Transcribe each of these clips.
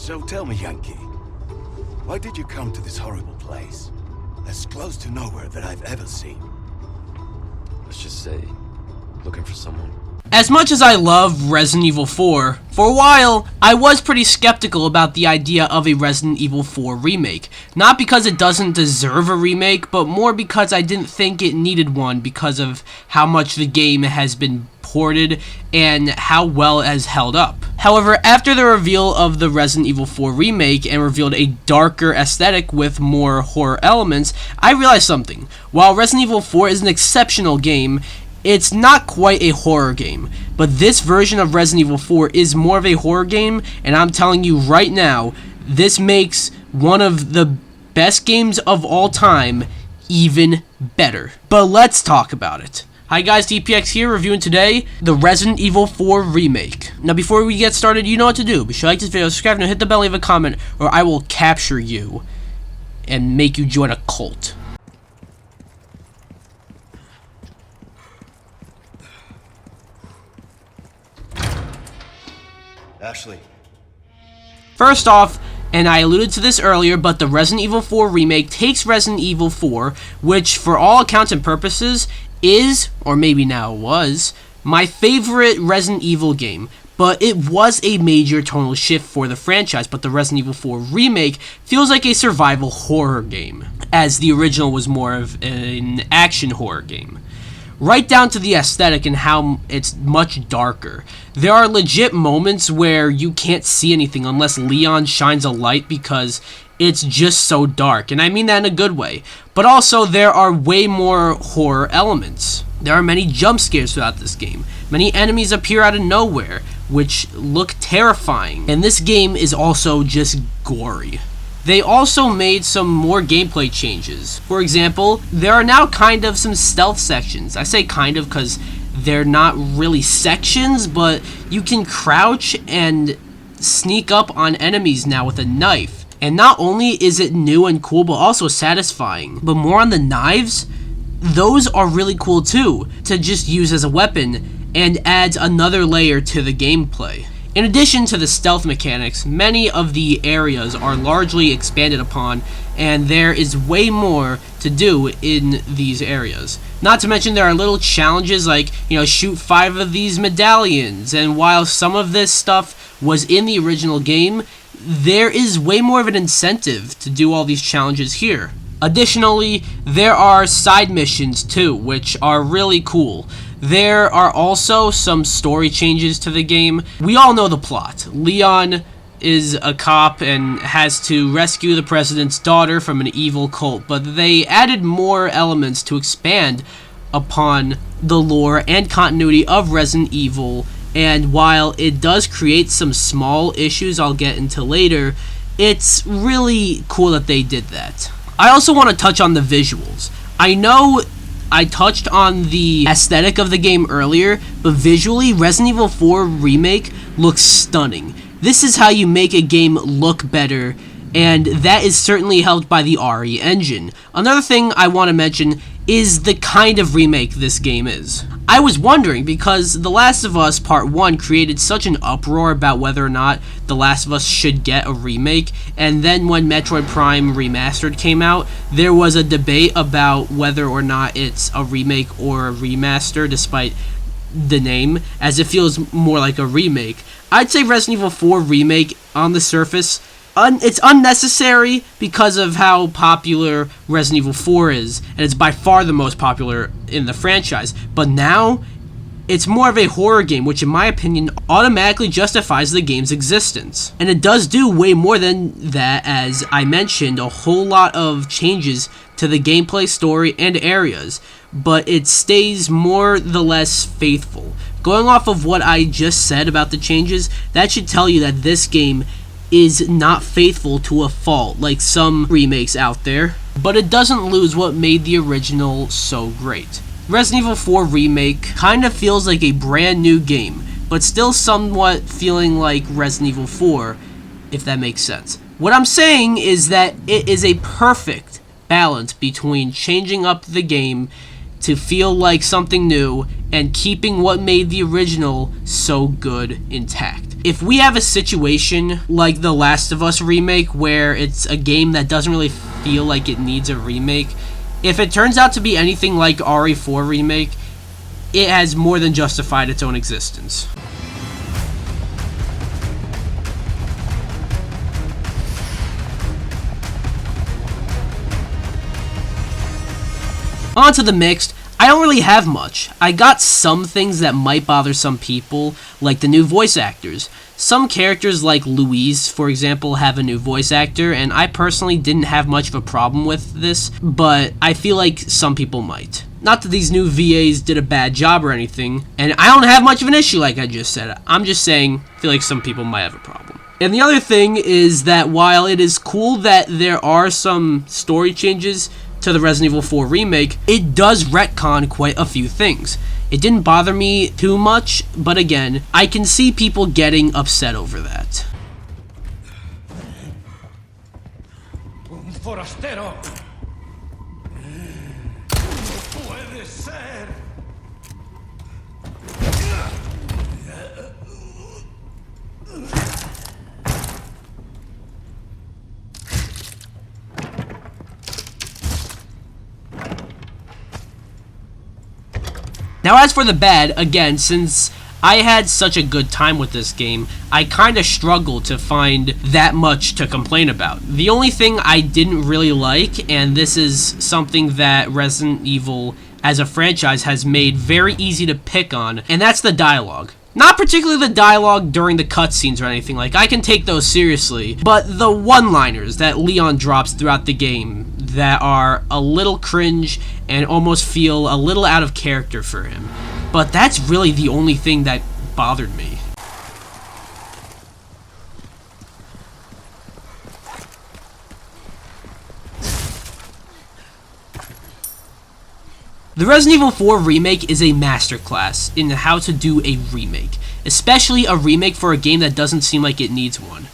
So tell me, Yankee, why did you come to this horrible place? As close to nowhere that I've ever seen. Let's just say, looking for someone. As much as I love Resident Evil 4, for a while, I was pretty skeptical about the idea of a Resident Evil 4 remake. Not because it doesn't deserve a remake, but more because I didn't think it needed one because of how much the game has been ported and how well it has held up. However, after the reveal of the Resident Evil 4 remake and revealed a darker aesthetic with more horror elements, I realized something. While Resident Evil 4 is an exceptional game, it's not quite a horror game, but this version of Resident Evil 4 is more of a horror game, and I'm telling you right now, this makes one of the best games of all time even better. But let's talk about it. Hi guys, DPX here, reviewing today the Resident Evil 4 remake. Now before we get started, you know what to do. Be sure to like this video, subscribe, and hit the bell, leave a comment, or I will capture you and make you join a cult. Ashley. First off, and I alluded to this earlier, but the Resident Evil 4 remake takes Resident Evil 4, which for all accounts and purposes is, or maybe now was, my favorite Resident Evil game. But it was a major tonal shift for the franchise, but the Resident Evil 4 remake feels like a survival horror game, as the original was more of an action horror game. Right down to the aesthetic and how it's much darker. There are legit moments where you can't see anything unless Leon shines a light because it's just so dark, and I mean that in a good way. But also, there are way more horror elements. There are many jump scares throughout this game. Many enemies appear out of nowhere, which look terrifying. And this game is also just gory. They also made some more gameplay changes. For example, there are now kind of some stealth sections. I say kind of because they're not really sections, but you can crouch and sneak up on enemies now with a knife. And not only is it new and cool, but also satisfying. But more on the knives, those are really cool too, to just use as a weapon, and adds another layer to the gameplay. In addition to the stealth mechanics, many of the areas are largely expanded upon, and there is way more to do in these areas. Not to mention there are little challenges like, shoot 5 of these medallions, and while some of this stuff was in the original game, there is way more of an incentive to do all these challenges here. Additionally, there are side missions too, which are really cool. There are also some story changes to the game. We all know the plot. Leon is a cop and has to rescue the president's daughter from an evil cult, but they added more elements to expand upon the lore and continuity of Resident Evil, and while it does create some small issues I'll get into later, it's really cool that they did that. I also want to touch on the visuals. I know I touched on the aesthetic of the game earlier, but visually, Resident Evil 4 Remake looks stunning. This is how you make a game look better, and that is certainly helped by the RE engine. Another thing I want to mention is the kind of remake this game is. I was wondering, because The Last of Us Part 1 created such an uproar about whether or not The Last of Us should get a remake, and then when Metroid Prime Remastered came out, there was a debate about whether or not it's a remake or a remaster, despite the name, as it feels more like a remake. I'd say Resident Evil 4 Remake, on the surface, it's unnecessary because of how popular Resident Evil 4 is, and it's by far the most popular in the franchise. But now, it's more of a horror game, which in my opinion automatically justifies the game's existence. And it does do way more than that, as I mentioned, a whole lot of changes to the gameplay, story, and areas, but it stays more the less faithful. Going off of what I just said about the changes, that should tell you that this game is not faithful to a fault like some remakes out there, but it doesn't lose what made the original so great. Resident Evil 4 Remake kind of feels like a brand new game, but still somewhat feeling like Resident Evil 4, if that makes sense. What I'm saying is that it is a perfect balance between changing up the game to feel like something new and keeping what made the original so good intact. If we have a situation like The Last of Us remake where it's a game that doesn't really feel like it needs a remake, if it turns out to be anything like RE4 remake, it has more than justified its own existence. On to the mixed. I don't really have much. I got some things that might bother some people, like the new voice actors. Some characters like Louise, for example, have a new voice actor, and I personally didn't have much of a problem with this, but I feel like some people might. Not that these new VAs did a bad job or anything, and I don't have much of an issue like I just said. I'm just saying, I feel like some people might have a problem. And the other thing is that while it is cool that there are some story changes to the Resident Evil 4 remake, it does retcon quite a few things. It didn't bother me too much, but again, I can see people getting upset over that. Un forastero. No puede ser. Now as for the bad, again, since I had such a good time with this game, I kinda struggled to find that much to complain about. The only thing I didn't really like, and this is something that Resident Evil as a franchise has made very easy to pick on, and that's the dialogue. Not particularly the dialogue during the cutscenes or anything, like I can take those seriously, but the one-liners that Leon drops throughout the game that are a little cringe and almost feel a little out of character for him. But that's really the only thing that bothered me. The Resident Evil 4 remake is a masterclass in how to do a remake, especially a remake for a game that doesn't seem like it needs one.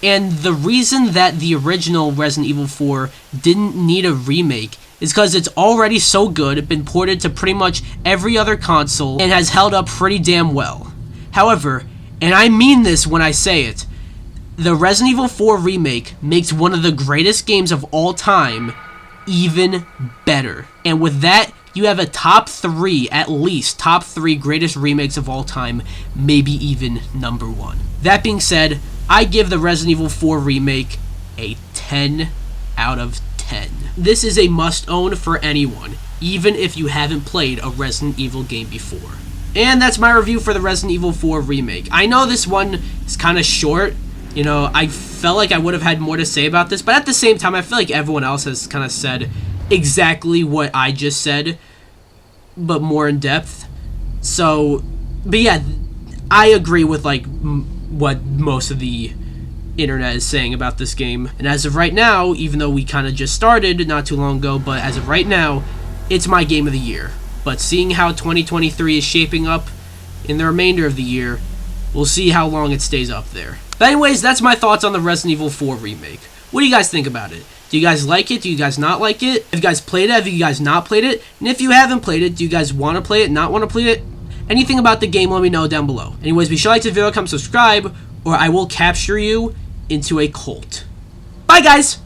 And the reason that the original Resident Evil 4 didn't need a remake is because it's already so good, been ported to pretty much every other console, and has held up pretty damn well. However, and I mean this when I say it, the Resident Evil 4 remake makes one of the greatest games of all time even better. And with that, you have a top 3, at least, top 3 greatest remakes of all time, maybe even number 1. That being said, I give the Resident Evil 4 remake a 10 out of 10. This is a must-own for anyone, even if you haven't played a Resident Evil game before. And that's my review for the Resident Evil 4 remake. I know this one is kind of short. You know, I felt like I would have had more to say about this, but at the same time, I feel like everyone else has kind of said exactly what I just said, but more in depth. So, but yeah, I agree with like what most of the internet is saying about this game. And as of right now, even though we kind of just started not too long ago, but as of right now, it's my game of the year. But seeing how 2023 is shaping up in the remainder of the year, we'll see how long it stays up there. But anyways, that's my thoughts on the Resident Evil 4 remake. What do you guys think about it? Do you guys like it? Do you guys not like it? Have you guys played it? Have you guys not played it? And if you haven't played it, do you guys want to play it, not want to play it? Anything about the game, let me know down below. Anyways, be sure to like the video, comment, subscribe, or I will capture you into a cult. Bye, guys!